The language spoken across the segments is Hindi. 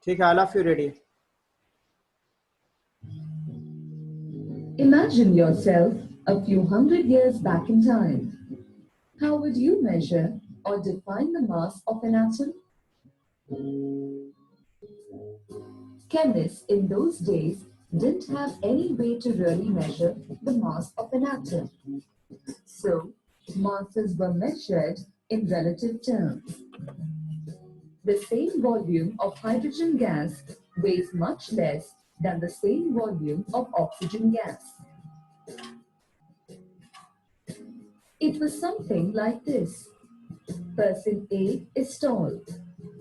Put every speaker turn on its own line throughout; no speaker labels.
ठीक है, all of you ready?
Imagine yourself a few hundred years back in time. How would you measure or define the mass of an atom? Chemists in those days didn't have any way to really measure the mass of an atom. So, masses were measured in relative terms. The same volume of hydrogen gas weighs much less than the same volume of oxygen gas. It was something like this. Person A is tall,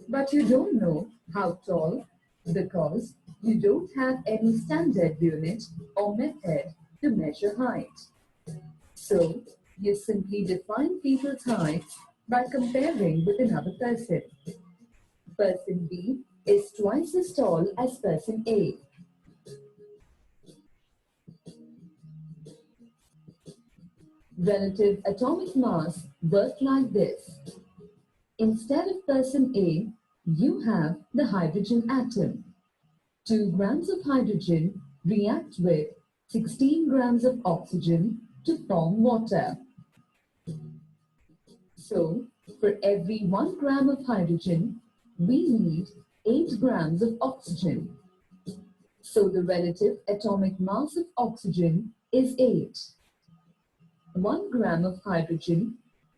but you don't know how tall because you don't have any standard unit or method to measure height. So, you simply define people's heights by comparing with another person. Person B is twice as tall as person A. Relative atomic mass works like this. Instead of person A, you have the hydrogen atom. 2 grams of hydrogen react with 16 grams of oxygen to form water. So, for every 1 gram of hydrogen, we need 8 grams of oxygen. So, the relative atomic mass of oxygen is 8. 1 gram of hydrogen,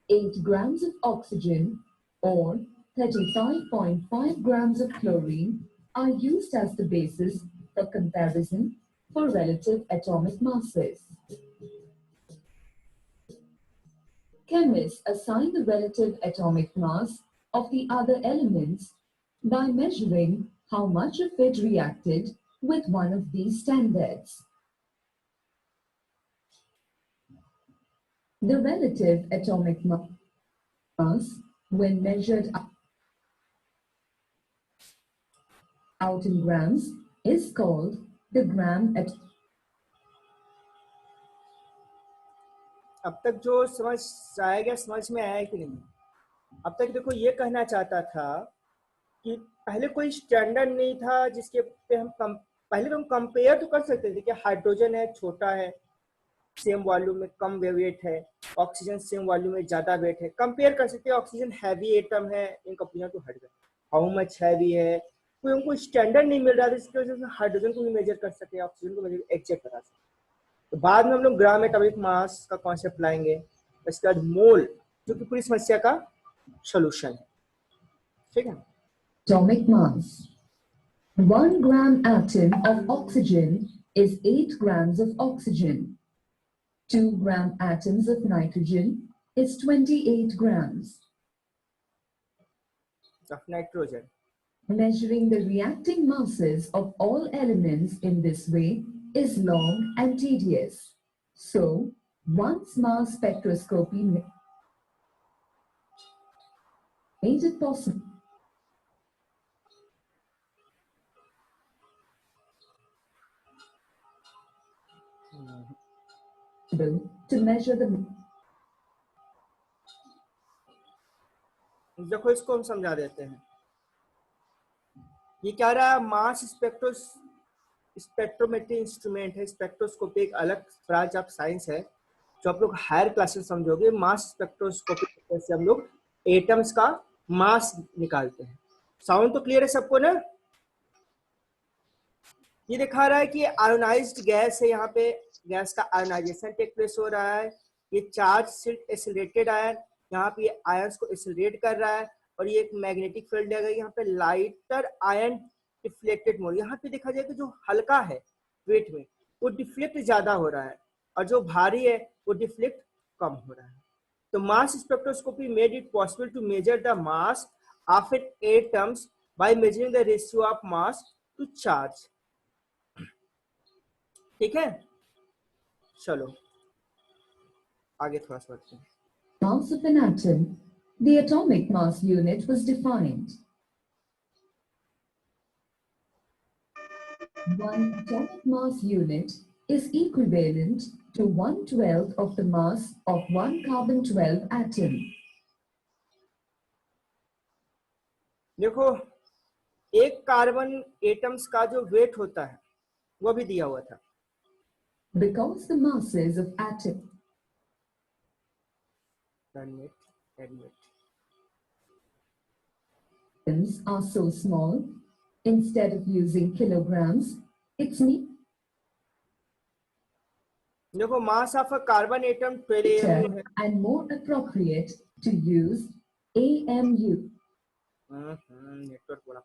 8 grams of oxygen, or 35.5 grams of chlorine are used as the basis for comparison for relative atomic masses. Chemists assign the relative atomic mass of the other elements by measuring how much of it reacted with one of these standards. The relative atomic mass, when measured out in grams, is called the gram at.
अब तक जो समझ आएगा, समझ में आया कि नहीं? अब तक देखो, ये कहना चाहता था कि पहले कोई स्टैंडर्ड नहीं था जिसके पे हम पहले तो हम कंपेयर तो कर सकते थे कि हाइड्रोजन है, छोटा है, सेम वॉल्यूम में कम वेट है, ऑक्सीजन सेम वॉल्यूम में ज्यादा वेट है, कंपेयर कर सकते हैं। ऑक्सीजन हैवी एटम है in compare to hydrogen, how much heavy है, कोई हमको स्टैंडर्ड नहीं मिल रहा था जिसकी वजह से हाइड्रोजन को भी मेजर कर सके, ऑक्सीजन को मेजर एग्जैक्ट करा सके। तो बाद में हम लोग ग्राम एटॉमिक मास का कॉन्सेप्ट लाएंगे, इसके बाद मोल, जो कि पूरी समस्या का सॉल्यूशन है। ठीक है,
atomic mass. 1 gram atom of oxygen is 8 grams of oxygen. 2 gram atoms of nitrogen is 28 grams.
of nitrogen.
Measuring the reacting masses of all elements in this way is long and tedious. So, once mass spectroscopy made it possible to measure the.
देखो, इसको हम समझा देते हैं। ये क्या रहा है, मास स्पेक्ट्रोमेट्री इंस्ट्रूमेंट है। स्पेक्ट्रोस्कोपी एक अलग ब्रांच ऑफ साइंस है जो आप लोग हायर क्लास में समझोगे। मास स्पेक्ट्रोस्कोपी से हम लोग एटम्स का मास निकालते हैं। साउंड तो क्लियर है सबको ना? ये दिखा रहा है कि आयोनाइज्ड गैस है, यहाँ पे गैस का आयोनाइजेशन टेक प्लेस हो रहा है। ये चार्ज सिर्फ एसिलेटेड आयन, यहाँ पे आयंस को एसिलेट कर रहा है, और ये एक मैग्नेटिक फील्ड है। यहाँ पे लाइटर आयन डिफ्लेक्टेड मोड, यहाँ पे देखा जाए कि जो हल्का है वेट में वो डिफ्लेक्ट ज्यादा हो रहा है, और जो भारी है वो डिफ्लेक्ट कम हो रहा है। तो mass spectroscopy made it possible to measure the mass of an atoms by measuring the ratio of mass to charge. ठीक है, चलो आगे थोड़ा सा बढ़ते हैं।
Mass of an atom, the atomic mass unit was defined. One atomic mass unit is equivalent to 1/12 of the mass of one carbon-12 atom.
देखो, एक कार्बन एटम्स का जो वेट होता है वो भी दिया हुआ था।
Because the masses of atoms are so small, instead of using kilograms, it's
देखो mass of a carbon atom 12 AMU है।
and more appropriate to use AMU.
Network बड़ा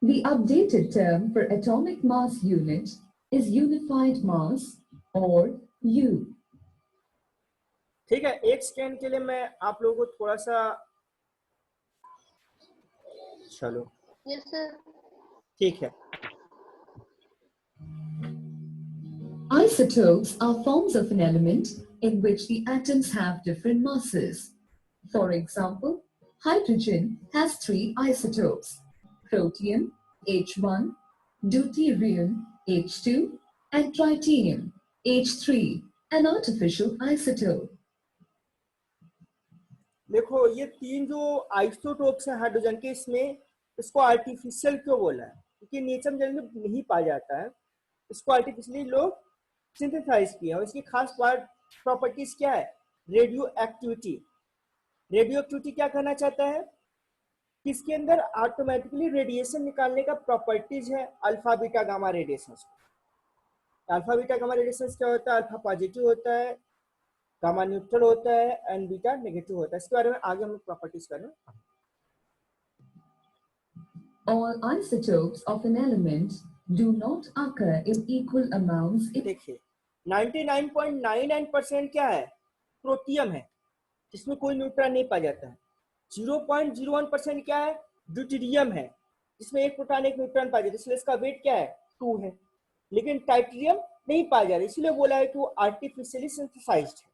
The updated term for atomic mass unit is unified mass or U.
ठीक है, एक सेकेंड के लिए मैं आप लोगों को थोड़ा सा, चलो
यस सर।
ठीक है।
Isotopes are forms of an element in which the atoms have different masses. For example, hydrogen has 3 isotopes: protium H1, deuterium H2, and tritium H3, an artificial isotope.
देखो ये 3 जो आइसोटोप्स हैं हाइड्रोजन के, इसमें इसको आर्टिफिशियल क्यों बोला है? क्योंकि नेचर में जल्दी नहीं पाया जाता है, इसको आर्टिफिशियली लोग सिंथेसाइज किया और इसकी खास प्रॉपर्टीज क्या है? Radio activity. रेडियो एक्टिविटी क्या कहना चाहता है कि इसके अंदर ऑटोमेटिकली रेडिएशन निकालने का प्रॉपर्टीज है alpha beta gamma radiation. Alpha beta gamma radiation क्या होता है? अल्फा पॉजिटिव होता है, गामा न्यूट्रल होता है एंड बीटा नेगेटिव होता है। इसके बारे में आगे हम प्रॉपर्टीज करें।
All isotopes of an element do not occur in equal amounts.
देखिए 99.99% क्या है? प्रोटियम है, जिसमें कोई न्यूट्रॉन नहीं पाया जाता है। 0.01% क्या है? ड्यूटेरियम है, जिसमें एक प्रोटॉन एक न्यूट्रॉन पाया जाता है, इसलिए इसका वेट क्या है? 2 है। लेकिन टाइटेरियम नहीं पाया जा रहा, इसलिए बोला है कि वो आर्टिफिशियली सिंथेसाइज्ड है,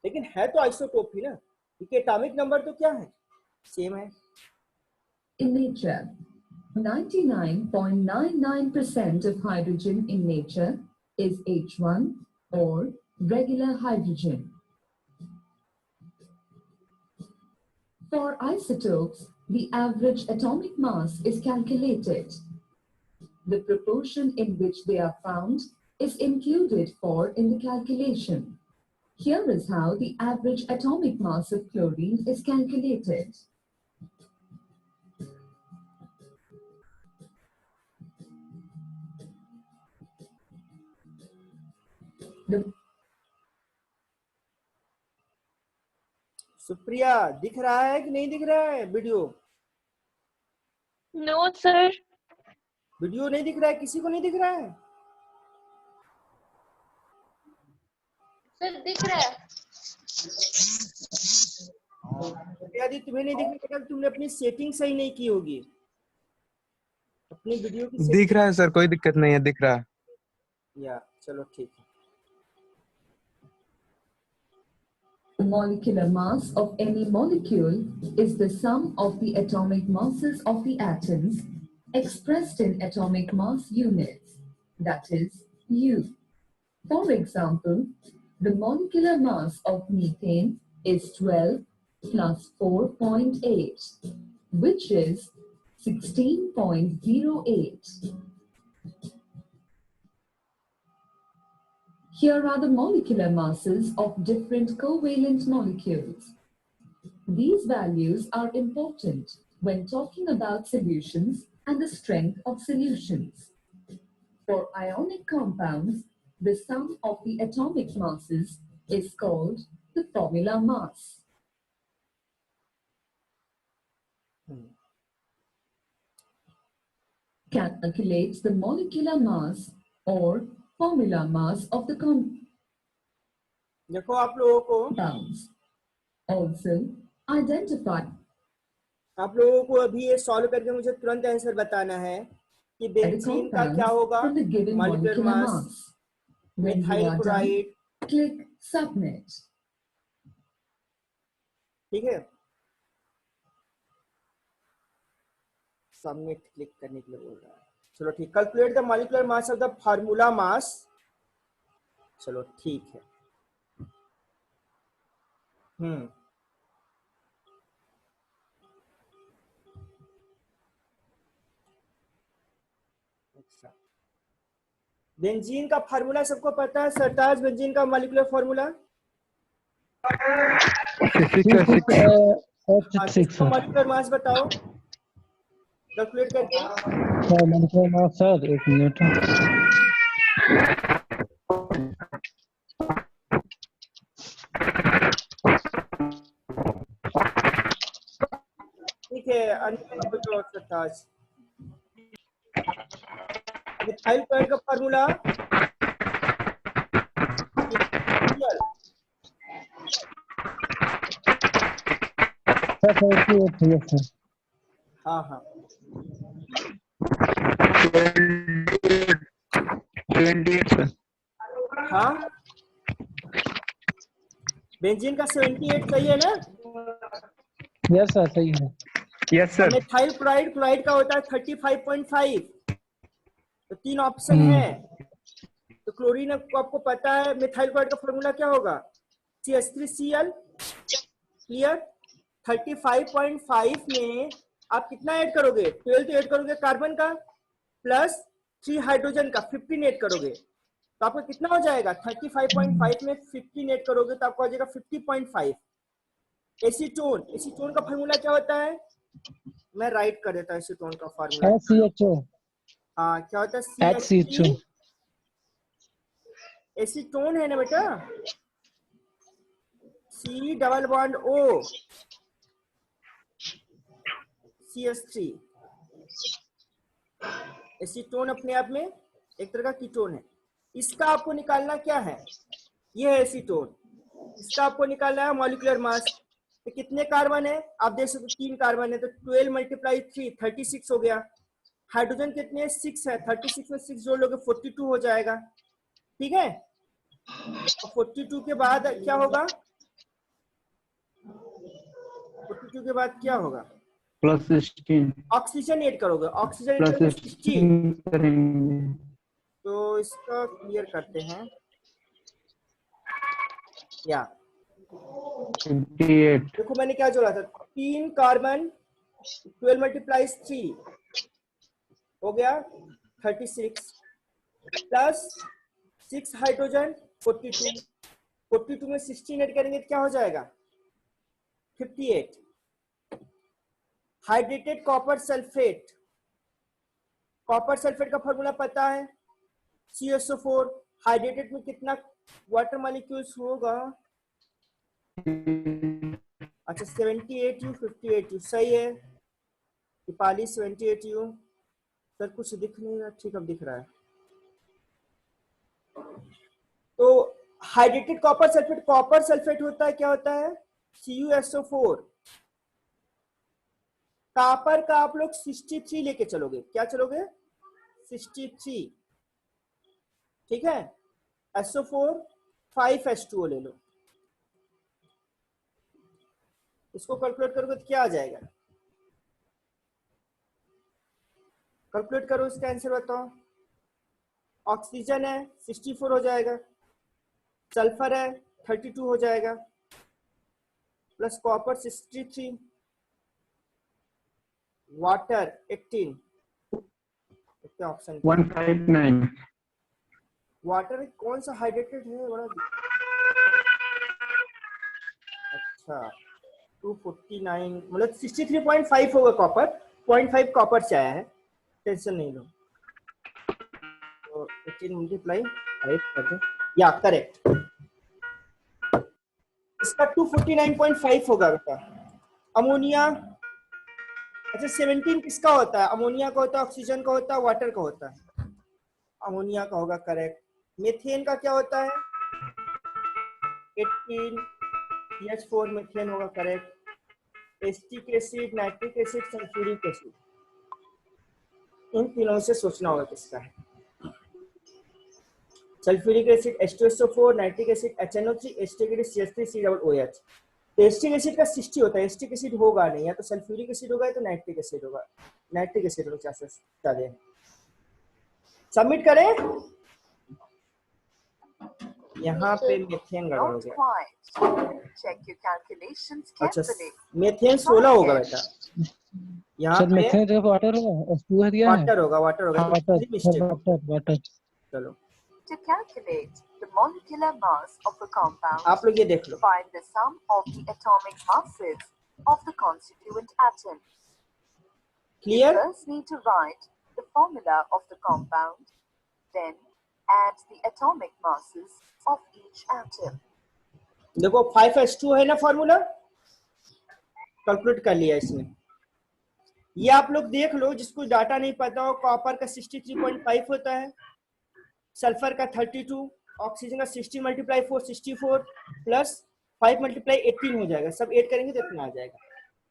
लेकिन है तो आइसोटोप ही ना, क्योंकि एटॉमिक नंबर तो क्या है? सेम है।
In nature, 99.99% of hydrogen in nature is H1 or regular hydrogen. For isotopes, the average atomic mass is calculated. The proportion in which they are found is included for in the calculation. Here is how the average atomic mass of chlorine is calculated.
Supriya, दिख रहा है कि नहीं दिख रहा है वीडियो?
No sir.
वीडियो नहीं दिख रहा है? किसी को नहीं दिख रहा है?
सर दिख रहा है।
यदि तुम्हें नहीं दिख रहा है, तुमने अपनी सेटिंग सही नहीं की होगी, अपनी वीडियो की
दिख रहा है सर, कोई दिक्कत नहीं है, दिख रहा है।
या चलो ठीक है।
The molecular mass of any molecule is the sum of the atomic masses of the atoms expressed in atomic mass units, that is, U. For example, the molecular mass of methane is 12 plus 4.8, which is 16.08. Here are the molecular masses of different covalent molecules. These values are important when talking about solutions and the strength of solutions. For ionic compounds, the sum of the atomic masses is called the formula mass. Calculates the molecular mass or formula mass of the
देखो आप लोगों को,
compounds. Also, identify.
आप लोगों को अभी ये सॉल्व करके मुझे तुरंत आंसर बताना है कि बेंजीन का क्या होगा?
From the given
molecular mass.
When you
methyl
are
chloride,
done, click submit.
ठीक है, सबमिट क्लिक करने के लिए बोल रहा है। चलो ठीक, calculate the molecular mass of the formula mass. चलो ठीक है। अच्छा, बेंजीन का फार्मूला सबको पता है? सरताज, बेंजीन का मॉलिक्यूलर फार्मूला?
C6H6
हाँ, तो इसका मॉलिक्यूलर मास बताओ कैलकुलेट करके।
Sir 1 minute.
ठीक है, सरताज, मिथाइल क्लोराइड का फार्मूला हाँ हाँ
28 सर।
हाँ, बेंजीन का 78 सही है ना?
यस सर सही है।
Yes sir.
Methyl chloride, chloride का होता है 35.5। तो 3 ऑप्शन है। तो क्लोरीन को आपको पता है, मिथाइल क्लोराइड का फॉर्मूला क्या होगा? CH3Cl। क्लियर? 35.5 में आप कितना ऐड करोगे? 12 तो ऐड करोगे कार्बन का, प्लस 3 हाइड्रोजन का 15 ऐड करोगे, तो आपको कितना हो जाएगा? 35.5 में 15 ऐड करोगे तो आपको आ जाएगा 50.5। एसीटोन, एसीटोन का फॉर्मूला क्या होता है? मैं राइट कर देता हूँ एसीटोन का फॉर्मूला।
HCHO।
हाँ, क्या होता है?
HCHO।
CH3 एसीटोन है ना बेटा, C double bond O CH3। Acetone अपने आप में एक तरह का कीटोन है। इसका आपको निकालना क्या है? ये है एसीटोन। इसका आपको निकालना है मॉलिक्यूलर मास। तो कितने कार्बन है आप देख सकते हो? 3 कार्बन है, तो 12 × 3 36 हो गया। हाइड्रोजन कितने? 6 है, 36 में 6 जोड़ लोगे 42 हो जाएगा। ठीक है, तो 42 के बाद क्या होगा? 42 के बाद क्या होगा?
+16
ऑक्सीजन ऐड करोगे, ऑक्सीजन ऐड करोगे 60।
+16 करेंगे।
तो इसका क्लियर करते हैं या
28
देखो मैंने क्या जोड़ा था? 3 कार्बन 12 × 3 हो गया 36, प्लस 6 हाइड्रोजन 42। 42 में 16 ऐड करेंगे तो क्या हो जाएगा? 58। Hydrated copper sulphate, copper sulphate का फॉर्मूला पता है? CSO4। हाइड्रेटेड में कितना वाटर मॉलिक्यूल्स होगा? अच्छा 78U 58U सही है। दीपाली 78U। सर कुछ दिख नहीं रहा, ठीक अब दिख रहा है। तो हाइड्रेटेड कॉपर सल्फेट होता है, क्या होता है? CuSO4। कॉपर का आप लोग 63 लेके चलोगे, क्या चलोगे? 63। ठीक है, SO4 5H2O ले लो। इसको कैलकुलेट करोगे तो क्या आ जाएगा? कैलकुलेट करो, इसका आंसर बताओ। ऑक्सीजन है 64 हो जाएगा, सल्फर है 32 हो जाएगा, प्लस कॉपर 63, वाटर 18। कितने ऑप्शन?
159
वाटर कौन सा हाइड्रेटेड है बड़ा? अच्छा 249 मतलब 63.5 होगा कॉपर, 0.5 कॉपर से आया है, टेंशन नहीं लो। तो 18 × 5 कर दो या करेक्ट। इसका 249.5 होगा बेटा। अमोनिया, अच्छा 17 किसका होता है? अमोनिया का होता है, ऑक्सीजन का होता है, वाटर का होता है? अमोनिया का होगा, करेक्ट। मीथेन का क्या होता है? 18 CH4 मीथेन होगा, correct. Acetic acid, nitric acid, sulphuric acid, इन तीनों से सोचना होगा किसका है। Sulphuric acid H2SO4, nitric acid HNO3, acetic acid CH3COOH। तो एसिटिक एसिड का 60 होता है, एसिटिक एसिड होगा नहीं, या तो सल्फ्यूरिक एसिड होगा या तो नाइट्रिक एसिड होगा। नाइट्रिक एसिड होगा चांसेस ज्यादा। सबमिट करें। यहाँ पे मीथेन गड़बड़ हो गया। अच्छा मीथेन 16 होगा बेटा। यहाँ
सर
पे
मिथेन जगह वाटर होगा, H2 दिया है।
वाटर होगा, वाटर होगा, तो
वाटर
दूसरी मिस्टेक होगी।
वाटर।
चलो
To calculate the molecular mass of a compound,
आप लोग ये देख लो,
find the sum of the atomic masses of the constituent atom. You
clear?
first need to write the formula of the compound, then add the atomic masses of each atom.
देखो 5s2 है ना फॉर्मूला, कैलकुलेट कर लिया इसमें। ये आप लोग देख लो, जिसको डाटा नहीं पता हो, कॉपर का 63.5 होता है, सल्फर का 32, ऑक्सीजन का 60 मल्टीप्लाई 4 64 प्लस 5 मल्टीप्लाई 18 हो जाएगा, सब ऐड करेंगे तो इतना आ जाएगा।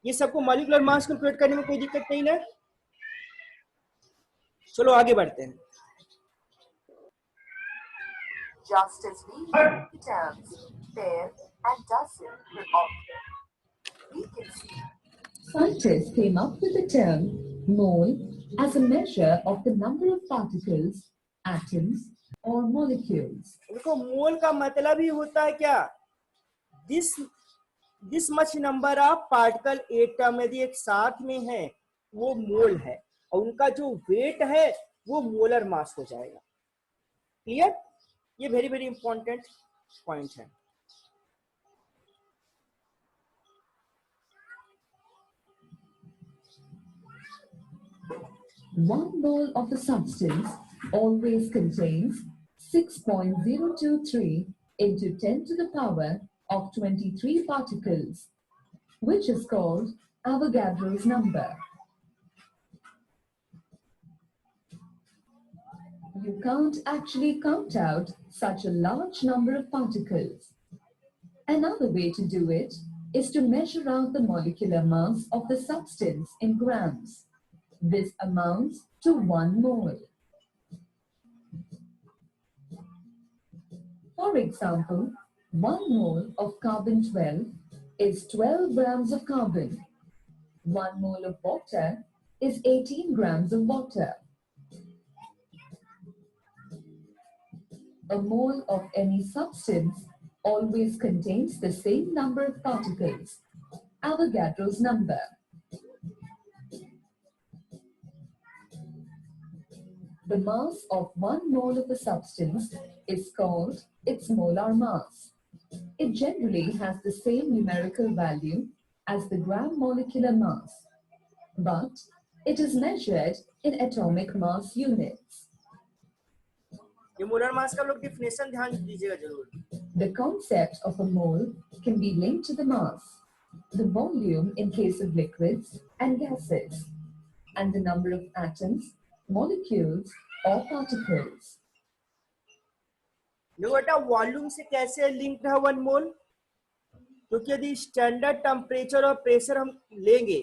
ये सबको मॉलिक्यूलर मास कैलकुलेट करने में कोई दिक्कत नहीं ना। चलो आगे बढ़ते हैं।
Just as we use the terms pair and dozen for octet, we can see scientists came up with the term mole as a measure of the number of particles, atoms, or molecules.
देखो मोल का मतलब ही होता है क्या, this much number of particle atom यदि एक साथ में है वो मोल है, और उनका जो वेट है वो मोलर मास हो जाएगा। क्लियर? ये वेरी वेरी इंपॉर्टेंट पॉइंट है।
One mole of a substance always contains 6.023 into 10 to the power of 23 particles, which is called Avogadro's number. You can't actually count out such a large number of particles. Another way to do it is to measure out the molecular mass of the substance in grams. This amounts to 1 mole. For example, 1 mole of carbon-12 is 12 grams of carbon. 1 mole of water is 18 grams of water. A mole of any substance always contains the same number of particles, Avogadro's number. The mass of 1 mole of a substance is called its molar mass. It generally has the same numerical value as the gram molecular mass, but it is measured in atomic mass units.
ये मोलर मास का लोग डिफिनेशन ध्यान दीजिएगा जरूर।
The concept of a mole can be linked to the mass, the volume in case of liquids and gases, and the number of atoms, molecules, or particles.
देखो बेटा वॉल्यूम से कैसे लिंक्ड है 1 मोल, क्योंकि यदि स्टैंडर्ड टेम्परेचर और प्रेशर हम लेंगे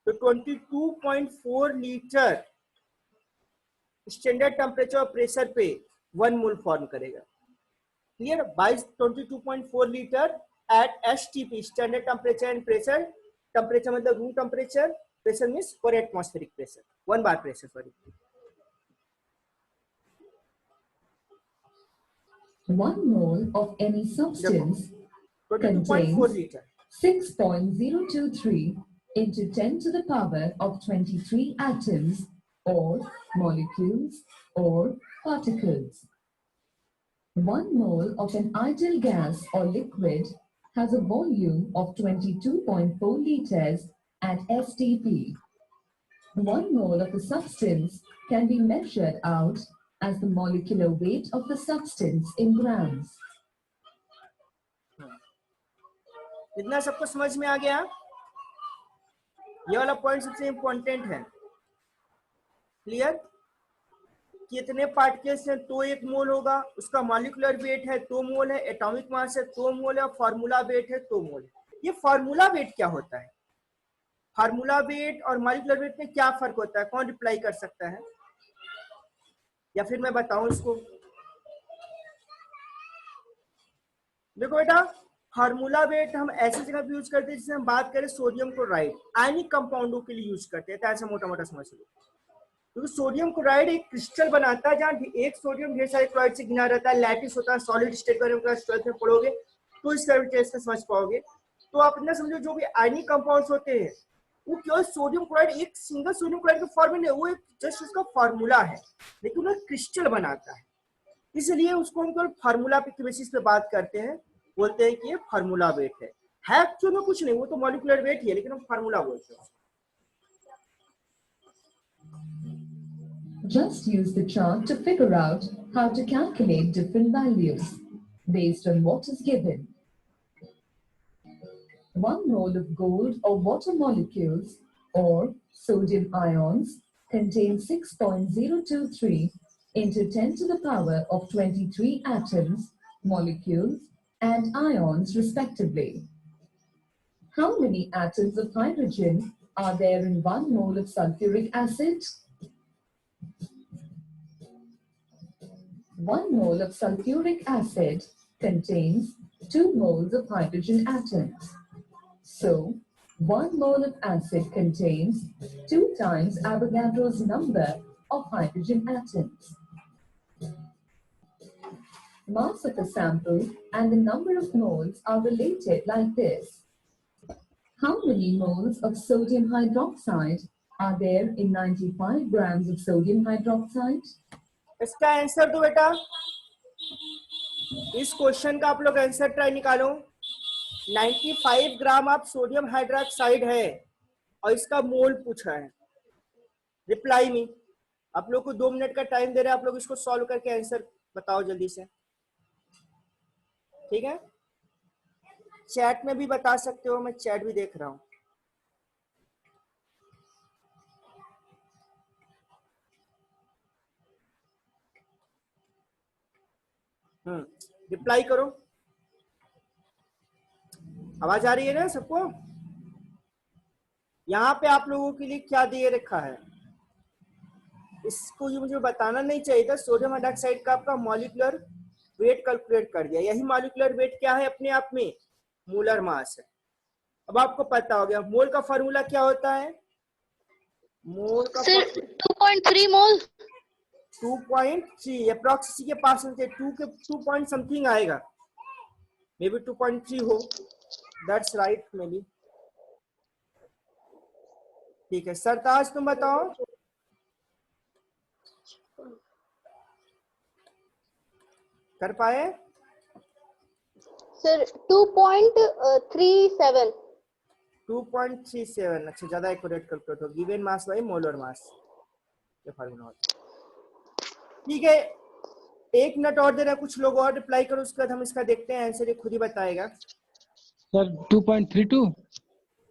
तो 22.4 लीटर स्टैंडर्ड टेम्परेचर और प्रेशर पे 1 मोल फॉर्म करेगा। Clear? By 22.4 litre at STP, standard temperature and pressure. Temperature मतलब रूम टेम्परेचर, प्रेशर मींस पर atmospheric pressure, 1 bar pressure sorry.
1 mole of any substance
22.4
contains
litre.
6.023 into 10 to the power of 23 atoms or molecules or particles. 1 mole of an ideal gas or liquid has a volume of 22.4 liters at STP. 1 mole of a substance can be measured out as the molecular weight of the substance in grams.
इतना सबको समझ में आ गया? ये वाला पॉइंट सबसे इम्पोर्टेंट है। क्लियर? कितने पार्टिकल्स हैं तो 1 मोल होगा, उसका मॉलिक्यूलर वेट है 2 मोल है, एटॉमिक मास है 2 मोल है, फार्मूला वेट है 2 मोल है। ये फार्मूला वेट क्या होता है? फार्मूला वेट और मॉलिक्यूलर वेट में क्या फर्क होता है? कौन रिप्लाई कर सकता है, या फिर मैं बताऊं इसको? देखो बेटा, फार्मूला वेट हम ऐसी जगह पे यूज करते हैं जिससे हम बात करें सोडियम क्लोराइड, आयनिक कंपाउंडों के लिए यूज करते हैं, तो ऐसा मोटा मोटा समझ लो। क्योंकि सोडियम क्लोराइड एक क्रिस्टल बनाता है जहाँ एक सोडियम ढेर सारे क्लोराइड से घिरा रहता है, लैटिस होता है, सॉलिड स्टेट बारे में 12th में पढ़ोगे तो इस तरह से समझ पाओगे। तो आप इतना समझो, जो भी आयनिक कंपाउंड्स होते हैं वो केवल सोडियम क्लोराइड, एक सिंगल सोडियम क्लोराइड का फॉर्म नहीं है, वो एक जस्ट उसका फॉर्मूला है, लेकिन वो क्रिस्टल बनाता है, इसलिए उसको हम केवल फार्मूला के बेसिस पे बात करते हैं, बोलते हैं कि ये फार्मूला वेट है एक्चुअल में कुछ नहीं, वो तो मॉलिक्यूलर वेट ही है, लेकिन हम फार्मूला बोलते हैं।
Just use the chart to figure out how to calculate different values based on what is given. 1 mole of gold or water molecules or sodium ions contains 6.023 into 10 to the power of 23 atoms, molecules, and ions respectively. How many atoms of hydrogen are there in 1 mole of sulfuric acid? 1 mole of sulfuric acid contains 2 moles of hydrogen atoms. So, 1 mole of acid contains 2 times Avogadro's number of hydrogen atoms. Mass of a sample and the number of moles are related like this. How many moles of sodium hydroxide are there in 95 grams of sodium hydroxide?
इसका आंसर दो बेटा, इस क्वेश्चन का आप लोग आंसर ट्राई निकालो। 95 ग्राम आप सोडियम हाइड्रोक्साइड है और इसका मोल पूछा है। रिप्लाई मी, आप लोग को 2 मिनट का टाइम दे रहे हैं, आप लोग इसको सॉल्व करके आंसर बताओ जल्दी से, ठीक है? चैट में भी बता सकते हो, मैं चैट भी देख रहा हूँ। रिप्लाई करो, आवाज आ रही है ना सबको? यहाँ पे आप लोगों के लिए क्या दिए रखा है, इसको ये मुझे बताना नहीं चाहिए था। सोडियम हाइड्रोक्साइड का आपका मॉलिक्यूलर वेट कैलकुलेट कर दिया, यही मॉलिक्यूलर वेट क्या है अपने आप में, मोलर मास है। अब आपको पता हो गया मोल का फॉर्मूला क्या होता है। मोल का
सर 2.3 मोल,
2.3 अप्रॉक्स, इसी के पास होते 2 पॉइंट समथिंग आएगा, मे बी 2.3 हो, दैट्स राइट मे बी। ठीक है सरताज तुम बताओ। कर पाए?
सर 2.37।
2.37, अच्छा ज्यादा एक्यूरेट कैलकुलेट हो, given mass by molar mass, ये फार्मूला होता है। ठीक है, 1 मिनट और दे रहा, कुछ लोग और रिप्लाई करो, उसके बाद हम इसका देखते हैं आंसर, ये खुद ही बताएगा।
सर 2.32।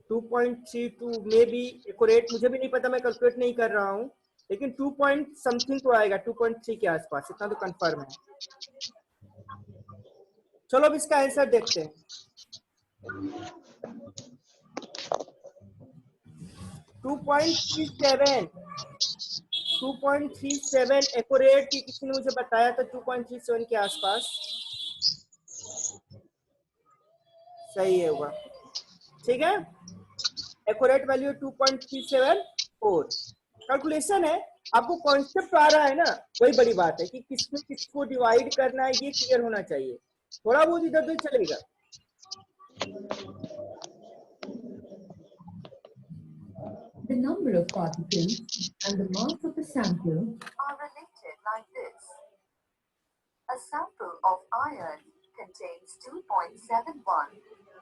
2.32 मे बी एक्यूरेट, मुझे भी नहीं पता, मैं कैलकुलेट नहीं कर रहा हूँ, लेकिन 2 पॉइंट समथिंग तो आएगा, 2.3 के आसपास, इतना तो कंफर्म है। चलो अब इसका आंसर देखते हैं। 2.37 एक्यूरेट, किसी ने मुझे बताया था 2.37 के आसपास, सही है होगा, ठीक है। एक्यूरेट वैल्यू 2.374, कैलकुलेशन है, आपको कॉन्सेप्ट आ रहा है ना, वही बड़ी बात है कि किसमें किसको डिवाइड करना है, ये क्लियर होना चाहिए, थोड़ा बहुत इधर उधर चलेगा।
The number of particles and the mass of a sample are related like this. A sample of iron contains 2.71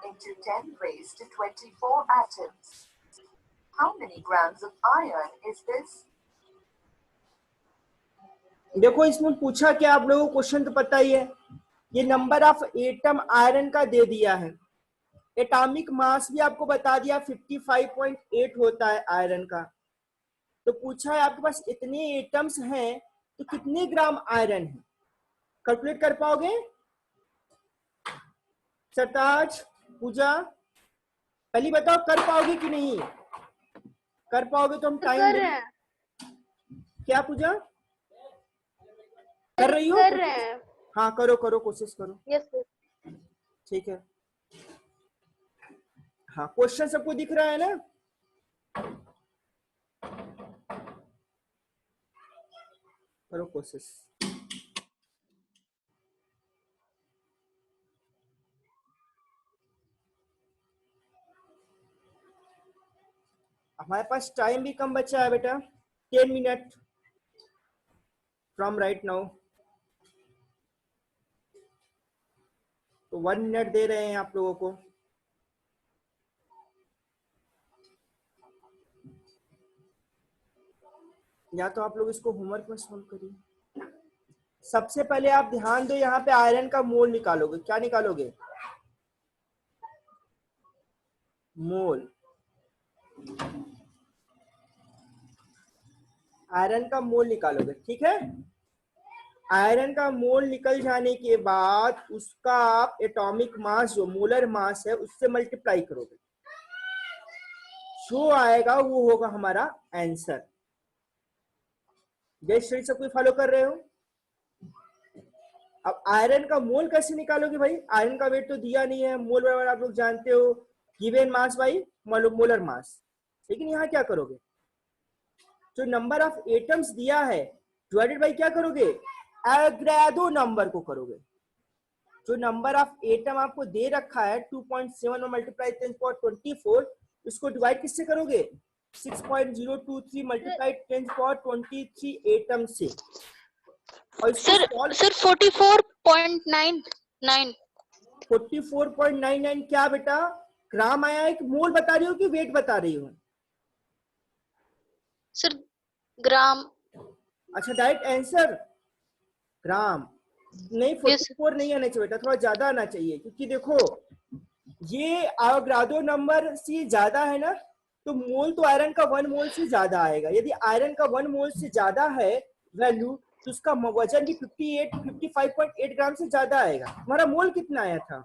into 10 raised to 24 atoms. How many grams of iron is this?
देखो इसमें पूछा क्या, आप लोगों को क्वेश्चन तो पता ही है, ये नंबर ऑफ एटम आयरन का दे दिया है, एटॉमिक मास भी आपको बता दिया 55.8 होता है आयरन का, तो पूछा है आपके पास इतने एटम्स हैं तो कितने ग्राम आयरन है, कैलकुलेट कर पाओगे? सरताज, पूजा, पहले बताओ कर पाओगे कि नहीं, कर पाओगे तो हम टाइम
कर रहे हैं,
क्या पूजा कर रही हो?
कर रहे हैं।
हाँ करो करो, कोशिश करो,
यस सर।
ठीक है। हाँ क्वेश्चन सबको दिख रहा है ना? करो कोशिश। हमारे पास टाइम भी कम बचा है बेटा, 10 मिनट फ्रॉम राइट नाउ। तो 1 मिनट दे रहे हैं आप लोगों को। या तो आप लोग इसको होमवर्क में सॉल्व करिए। सबसे पहले आप ध्यान दो, यहाँ पे आयरन का मोल निकालोगे। क्या निकालोगे? मोल। आयरन का मोल निकालोगे, ठीक है। आयरन का मोल निकल जाने के बाद उसका आप एटॉमिक मास, जो मोलर मास है, उससे मल्टीप्लाई करोगे। जो आएगा वो होगा हमारा आंसर। ये स्टडी सब कोई फॉलो कर रहे हो? अब आयरन का मोल कैसे निकालोगे भाई? आयरन का वेट तो दिया नहीं है, मोल बराबर आप लोग जानते हो given mass by molar mass. लेकिन यहाँ क्या करोगे? जो नंबर ऑफ एटम्स दिया है डिवाइडेड बाई क्या करोगे? एवोगाड्रो नंबर को करोगे। जो नंबर ऑफ एटम आपको दे रखा है 2.7 मल्टीप्लाई 10^24, इसको डिवाइड किससे करोगे? 6.023 मल्टीप्लाई 10^23 एटम से। और
सर 44.99।
44.99 क्या बेटा? ग्राम आया है कि मोल बता रही हो कि वेट बता रही हो?
सर ग्राम।
अच्छा, डायरेक्ट आंसर ग्राम नहीं, 44 नहीं आना चाहिए बेटा, थोड़ा ज्यादा आना चाहिए। क्योंकि देखो ये एवोगाड्रो नंबर से ज्यादा है ना, तो मोल तो आयरन का 1 मोल से ज्यादा आएगा। यदि आयरन का 1 मोल से ज्यादा है वैल्यू, तो उसका वजन भी 55.8 ग्राम से ज्यादा आएगा। हमारा मोल कितना आया था?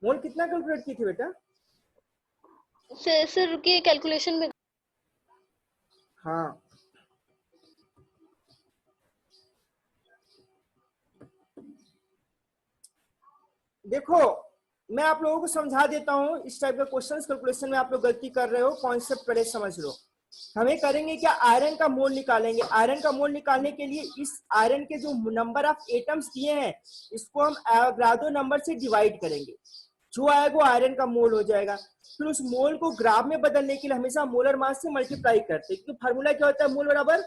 मोल कितना कैलकुलेट की थी बेटा?
सर रुकिए, कैलकुलेशन में।
हाँ, देखो मैं आप लोगों को समझा देता हूं। इस टाइप का क्वेश्चन कैलकुलेशन में आप लोग गलती कर रहे हो, कॉन्सेप्ट पहले समझ लो। हमें करेंगे क्या? आयरन का मोल निकालेंगे। आयरन का मोल निकालने के लिए इस आयरन के जो नंबर ऑफ एटम्स दिए हैं, इसको हम एवोगाड्रो नंबर से डिवाइड करेंगे। जो आएगा वो आयरन का मोल हो जाएगा। फिर उस मोल को ग्राम में बदलने के लिए हमेशा मोलर मास से मल्टीप्लाई करते हैं, क्योंकि फार्मूला क्या होता है? मोल बराबर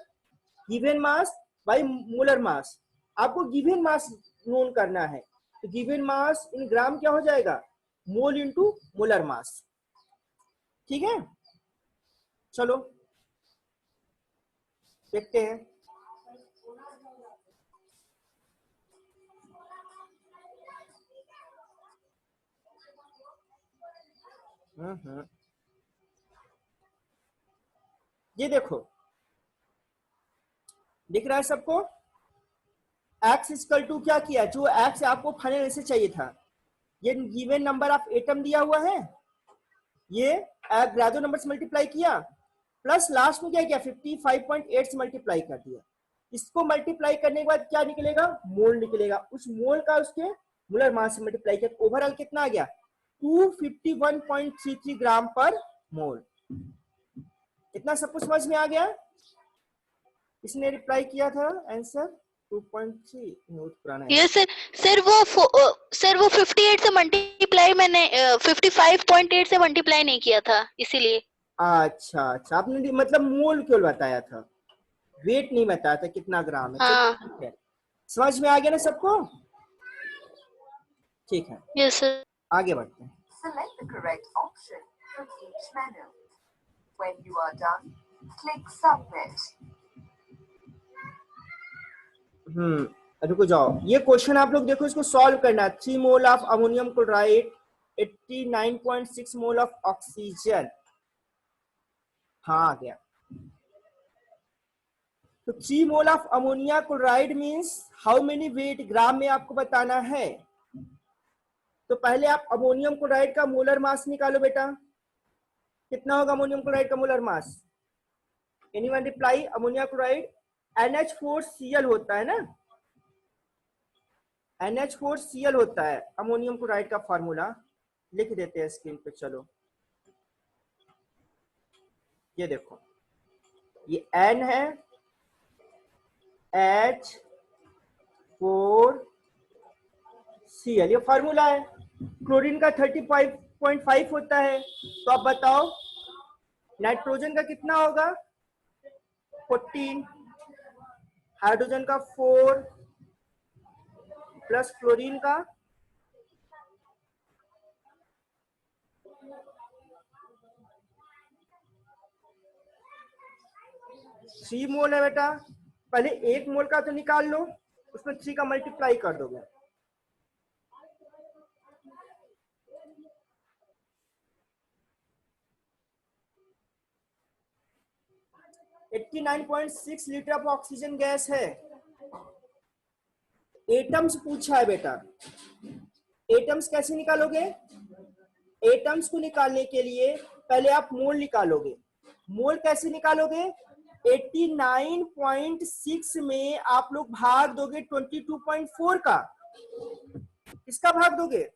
given mass by molar mass. आपको गिवन मास नोन करना है, तो गिवन मास इन ग्राम क्या हो जाएगा? Mole into molar mass. ठीक है, चलो देखते हैं। ये देखो, दिख रहा है सबको? x इक्वल टू क्या किया? जो x आपको फाइनल ऐसे चाहिए था, ये गिवन नंबर ऑफ एटम दिया हुआ है, ये एवोगाड्रो नंबर से मल्टीप्लाई किया, प्लस लास्ट में क्या किया? 55.8 से मल्टीप्लाई कर दिया। इसको मल्टीप्लाई करने के बाद क्या निकलेगा? मोल निकलेगा। उस मोल का उसके मोलर मास से मल्टीप्लाई किया, ओवरऑल कितना आ गया? 251.33 ग्राम पर मोल। इतना सब कुछ समझ में आ गया? इसने रिप्लाई किया था आंसर 2.3 पुराना है।
यस सर वो 58 से मल्टीप्लाई मैंने 55.8 से मल्टीप्लाई नहीं किया था, इसीलिए।
अच्छा, आपने मतलब मोल क्यों बताया था, वेट नहीं बताया था कितना ग्राम है।
हाँ।
ठीक है, समझ में आ गया ना सबको? ठीक है,
यस सर।
आगे बढ़ते हैं।
Select the correct option from each menu. When you are done, click Submit.
रुको जाओ, ये क्वेश्चन आप लोग देखो, इसको सॉल्व करना है। 3 mole of ammonium chloride, 89.6 mole of oxygen. हाँ, आ गया। तो 3 mole of ammonia chloride means how many weight gram में आपको बताना है। तो पहले आप अमोनियम क्लोराइड का मोलर मास निकालो बेटा। कितना होगा अमोनियम क्लोराइड का molar mass? Anyone reply? Ammonia chloride NH4Cl होता है ना, NH4Cl होता है अमोनियम क्लोराइड का फार्मूला। लिख देते हैं स्क्रीन पे, चलो ये देखो, ये N है, H4Cl, ये फार्मूला है। क्लोरीन का 35.5 होता है। तो आप बताओ नाइट्रोजन का कितना होगा 14, हाइड्रोजन का 4 प्लस फ्लोरीन का 3 मोल है बेटा। पहले 1 मोल का तो निकाल लो, उसमें 3 का मल्टीप्लाई कर दोगे। Eighty 89.6 litre of oxygen gas है। एटम्स पूछा है बेटा, एटम्स कैसे निकालोगे? एटम्स को निकालने के लिए पहले आप मोल निकालोगे। मोल कैसे निकालोगे? 89.6 में आप लोग भाग दोगे 22.4 का। किसका भाग दोगे?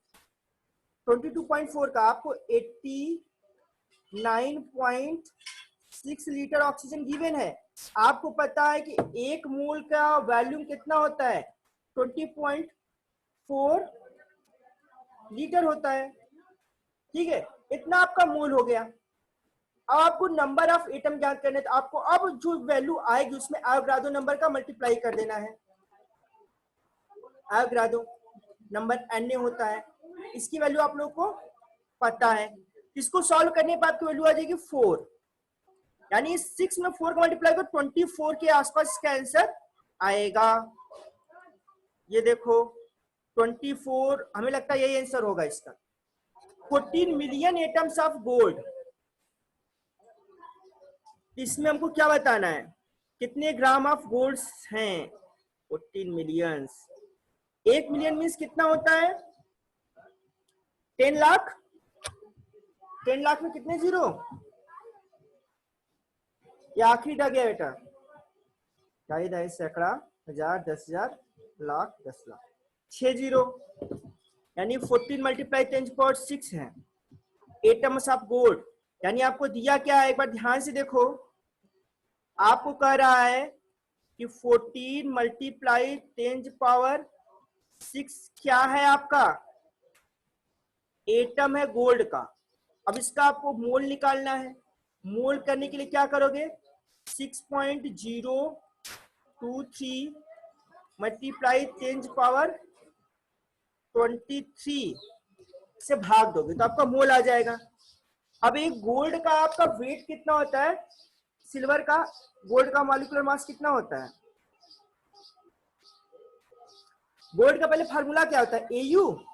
22.4 का। आपको 89.6 लीटर ऑक्सीजन गिवन है। आपको पता है कि 1 मोल का वॉल्यूम कितना होता है? 20.4 लीटर होता है। ठीक है, इतना आपका मोल हो गया। अब आपको नंबर ऑफ एटम ज्ञात करने, तो आपको अब जो वैल्यू आएगी उसमें एवोगाड्रो नंबर का मल्टीप्लाई कर देना है। एवोगाड्रो नंबर Na होता है, इसकी वैल्यू आप लोग को पता है। इसको सॉल्व करने के बाद आपकी वैल्यू आ जाएगी 4, यानी 6 में 4 का मल्टीप्लाई कर 24 के आसपास इसका आंसर आएगा। ये देखो 24, हमें लगता है यही आंसर होगा इसका। 14 मिलियन एटम्स ऑफ गोल्ड। इसमें हमको क्या बताना है? कितने ग्राम ऑफ गोल्ड हैं? 14 मिलियंस। 1 मिलियन मीन्स कितना होता है? 10 लाख। 10 लाख में कितने जीरो? ये आखिरी डग है बेटा। 2.5 सैकड़ा, 1000, 10,000, लाख, 10 लाख, 6 जीरो, यानी 14 मल्टीप्लाई 10⁶ है एटम्स ऑफ गोल्ड। यानी आपको दिया क्या है, एक बार ध्यान से देखो। आपको कह रहा है कि 14 मल्टीप्लाई 10⁶ क्या है आपका? एटम है गोल्ड का। अब इसका आपको मोल निकालना है। मोल करने के लिए क्या करोगे? 6.023 मल्टीप्लाई 10⁻23 से भाग दोगे तो आपका मोल आ जाएगा। अब एक गोल्ड का आपका वेट कितना होता है? सिल्वर का, गोल्ड का मॉलिक्यूलर मास कितना होता है? गोल्ड का पहले फार्मूला क्या होता है? एयू।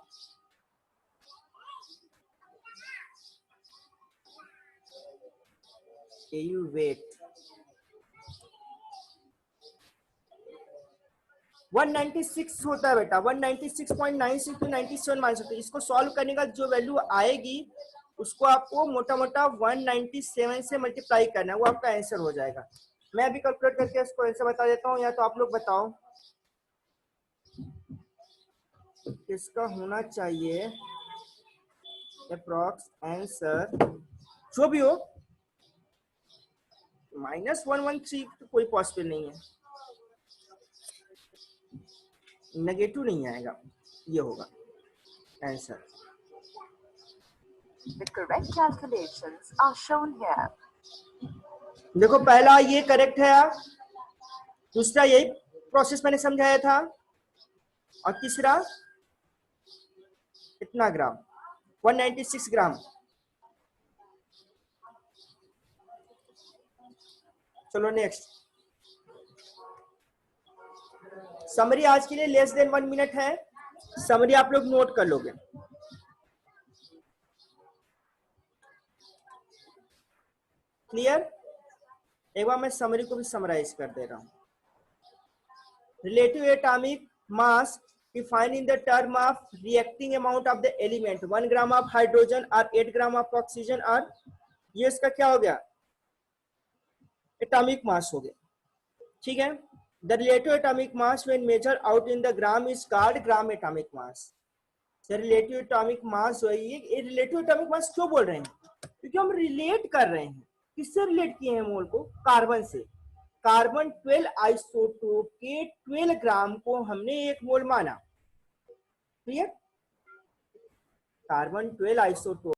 एयू वेट 196 होता है बेटा। 196.96 to 97 मान सकते। इसको सॉल्व करने का जो वैल्यू आएगी उसको आपको मोटा मोटा 197 से मल्टीप्लाई करना है, वो आपका आंसर हो जाएगा। मैं अभी कैलकुलेट करके इसको आंसर बता देता हूँ, या तो आप लोग बताओ किसका होना चाहिए अप्रॉक्स आंसर। जो भी हो, -113 तो कोई पॉसिबल नहीं है, नेगेटिव नहीं आएगा, ये होगा answer.
The correct calculations are shown here.
देखो पहला ये करेक्ट है, दूसरा यही प्रोसेस मैंने समझाया था, और तीसरा कितना ग्राम? 196 ग्राम। चलो नेक्स्ट। समरी आज के लिए लेस देन 1 मिनट है। समरी आप लोग नोट कर लोगे। क्लियर? एक बार मैं समरी को भी समराइज कर दे रहा हूं। Relative atomic mass defined in the term of reacting amount of the element 1 gram of hydrogen और 8 ग्राम ऑफ ऑक्सीजन, और ये इसका क्या हो गया? एटॉमिक मास हो गया। ठीक है, the relative atomic mass when measure out in the gram is called gram atomic mass. Relative atomic mass जो है, ये रिलेटिव एटॉमिक मास क्यों बोल रहे हैं? क्योंकि हम रिलेट कर रहे हैं। किससे रिलेट किए हैं मोल को? कार्बन से। कार्बन 12 आइसोटोप के 12 ग्राम को हमने 1 मोल माना। क्लियर? Carbon 12 isotope